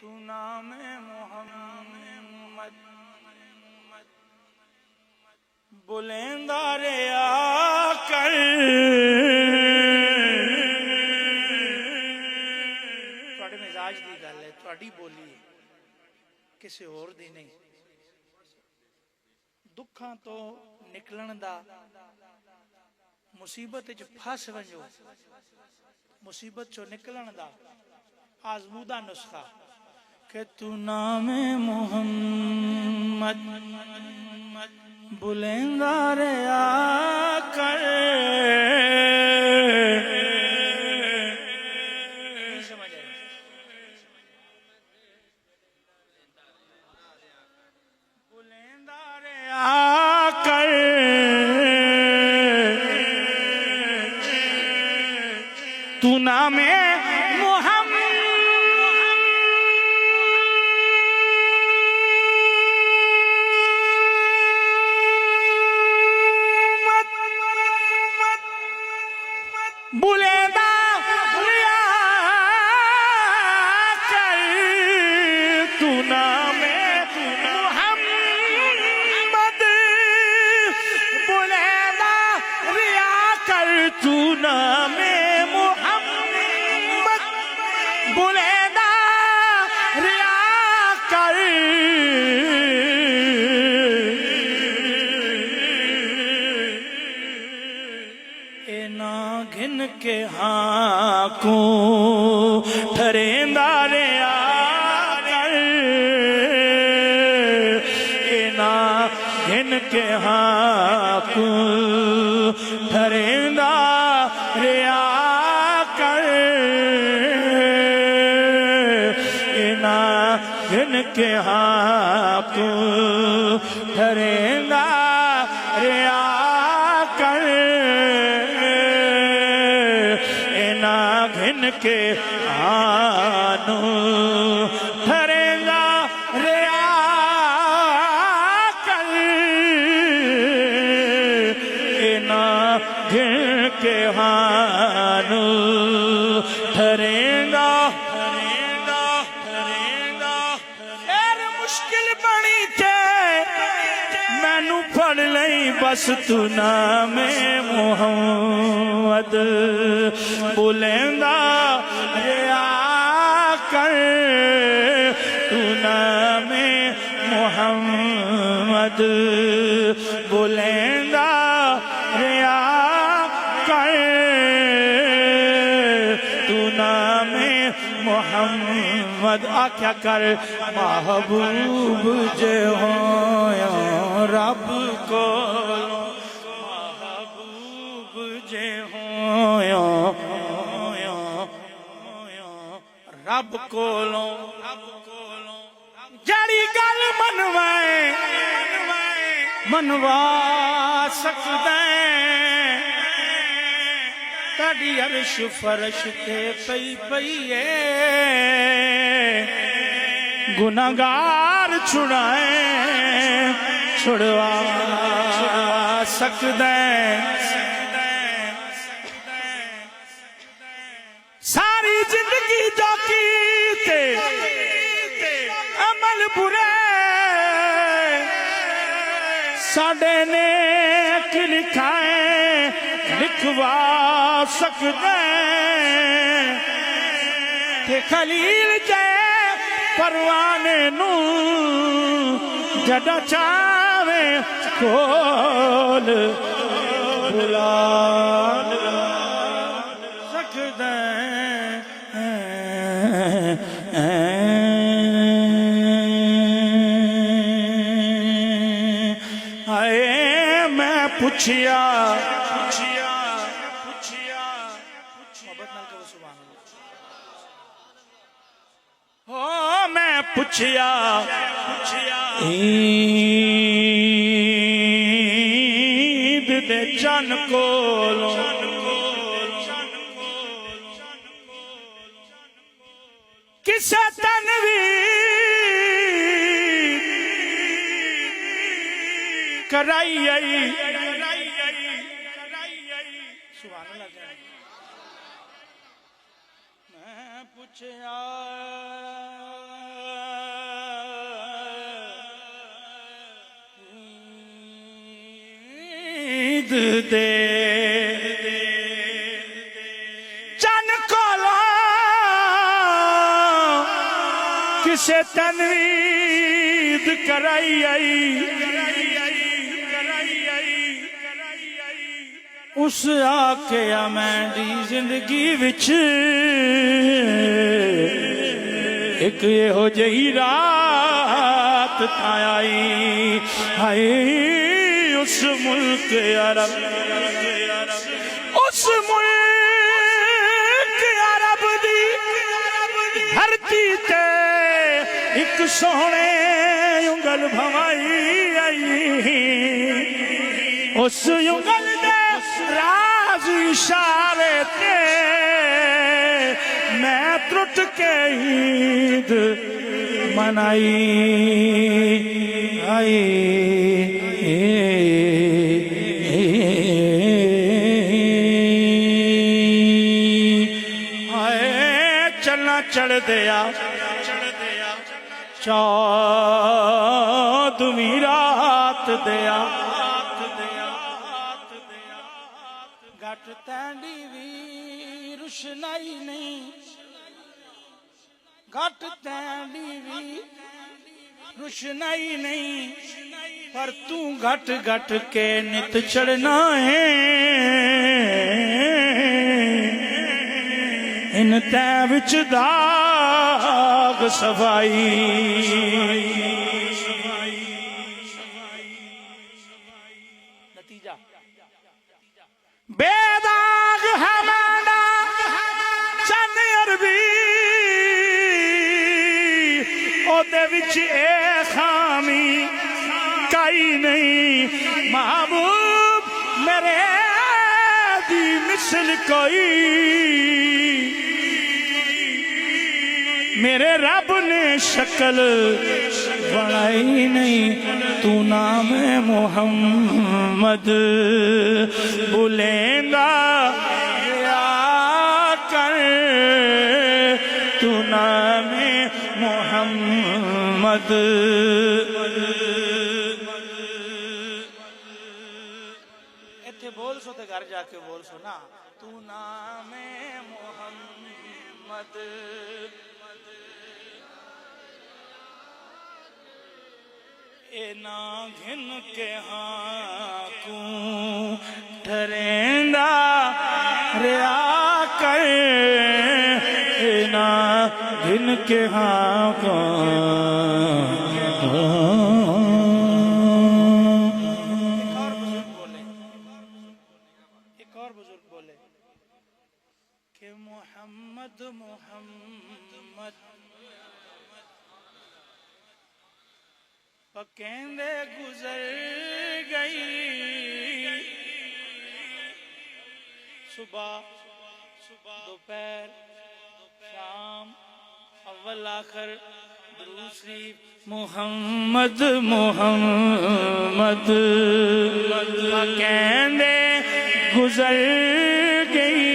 तू नाम मोहम्मद बुलेंदा रे आकर तुहाडे मिजाज दी गल है, तुहाडी बोली है, किसी होर दी नहीं। दुखां तो निकलन दा, मुसीबत च फस वंजो, मुसीबत चो निकलन दा आजमूदा नुस्खा के तू नाम मोहम्मद बुलेंदा रे आकर। नहीं समझ आया? बुलेंदा रे आकर तू नाम बुलेंदा रिया कर तू नाम मोहम्मद बुलेंदा रिया कर तू नाम मोहम्मद बुलेंदा रिया कर। घिन के हाँ को ठरेंदा रे आकर ना घिन के हाँ को ठरेंदा रे आकर ना घिन के हाँ को ठरेंदा रे आकर घिन के आनो ठरेगा रे आकर ना घिन के आनो ठरेगा ठरेगा ठरेगा। यार मुश्किल बनी थे मैनू पढ़ लई बस तू नाम मोहम्मद बुलेंदा रे आकर तू नाम मोहम्मद बुलेंदा रे आकर तू नाम मोहम्मद आख्या कर महबूब जे हो रब को महबूब जे हो रब कोलों जड़ी गल मनवा सकदा तड़ी अर्श फरश ते पई पई गुनाहगार छुड़वा सकदा सारी जिंदगी जो कीते अमल बुरे साडे नेक लिखाए लिखवा सकदे ते खलील जे परवाने नू जदा चावे कोल बुला सकदे। आए मैं पुछिया हो मैं पुछिया ईद दे चन कोलों किसे तनवीर कराई सुभान अल्लाह। मैं पूछया दे चन कोला किसे तनवीद कराई आई उस आख्या मैं दी जिंदगी विच एक येहो जही रात आई हाय उस मुल्क अरब उस मुल्क अरब दी धरती ते एक सोहने उंगल भवाई आई उस उंगल दे राज इशारे ते मैं त्रुट के ईद मनाई आई चलना चढ़ दिया चौदहवीं रात दिया घट तैंडी भी रुशनाई नहीं घट तैंडी भी रुशनाई नहीं पर तू घट घट के नित चढ़ना है इन तै विच दाग सफाई नतीजा बेदाग है मैडा चन अरबी ओदे विच ए खामी काई नहीं महबूब मेरे दी मिसल कोई मेरे रब ने शक्ल बनाई नहीं तू नाम मोहम्मद बुलेंदा या कर तू नाम मोहम्मद इत्थे बोल सो ते घर जाके बोल सो ना तू नाम मोहम्मद ना घिन के हाँ को ठरेंदा रिया कर ना घिन के हाँ को एक और बुजुर्ग बोले कि मोहम्मद मोहम्मद कहंदे गुजर गई सुबह दोपहर शाम अव्वल आखिर दुरूद शरीफ मोहम्मद मोहम्मद कहंदे गुजर गई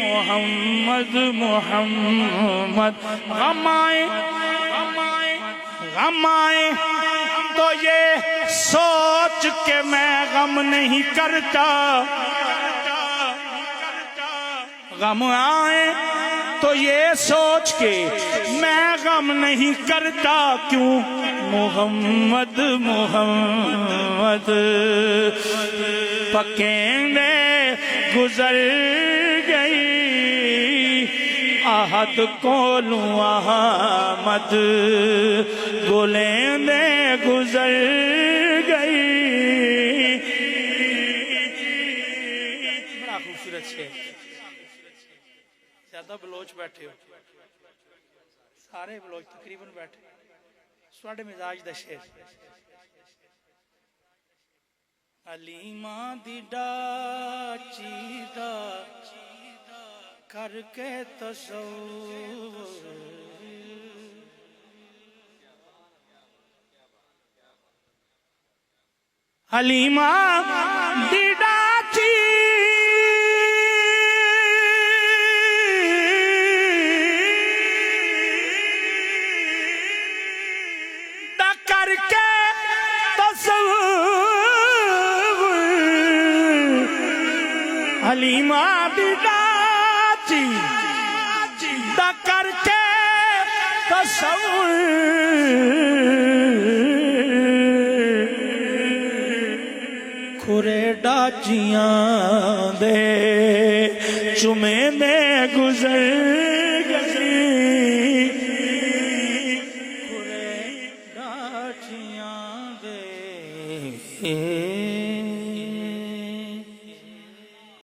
मोहम्मद मोहम्मद गम आए तो ये सोच के मैं गम नहीं करता गम आए तो ये सोच के मैं गम नहीं करता क्यों मोहम्मद मोहम्मद पकेंदे गुजर गई आहद कोलू अहमद गुलेंदे गुजर गई बड़ा खूबसूरत शेर ज्यादा बलोच बैठे हो सारे बलोच तकरीबन बैठे स्वाडे मिजाज दा शेर अलीमा दी डाची दा करके तसव्वुर हलीमा दी डाची दा करके तसव्वुर हलीमा दी दाची दा करके तसव्वुर खुरे डाचियां दे चुमे दे गुजर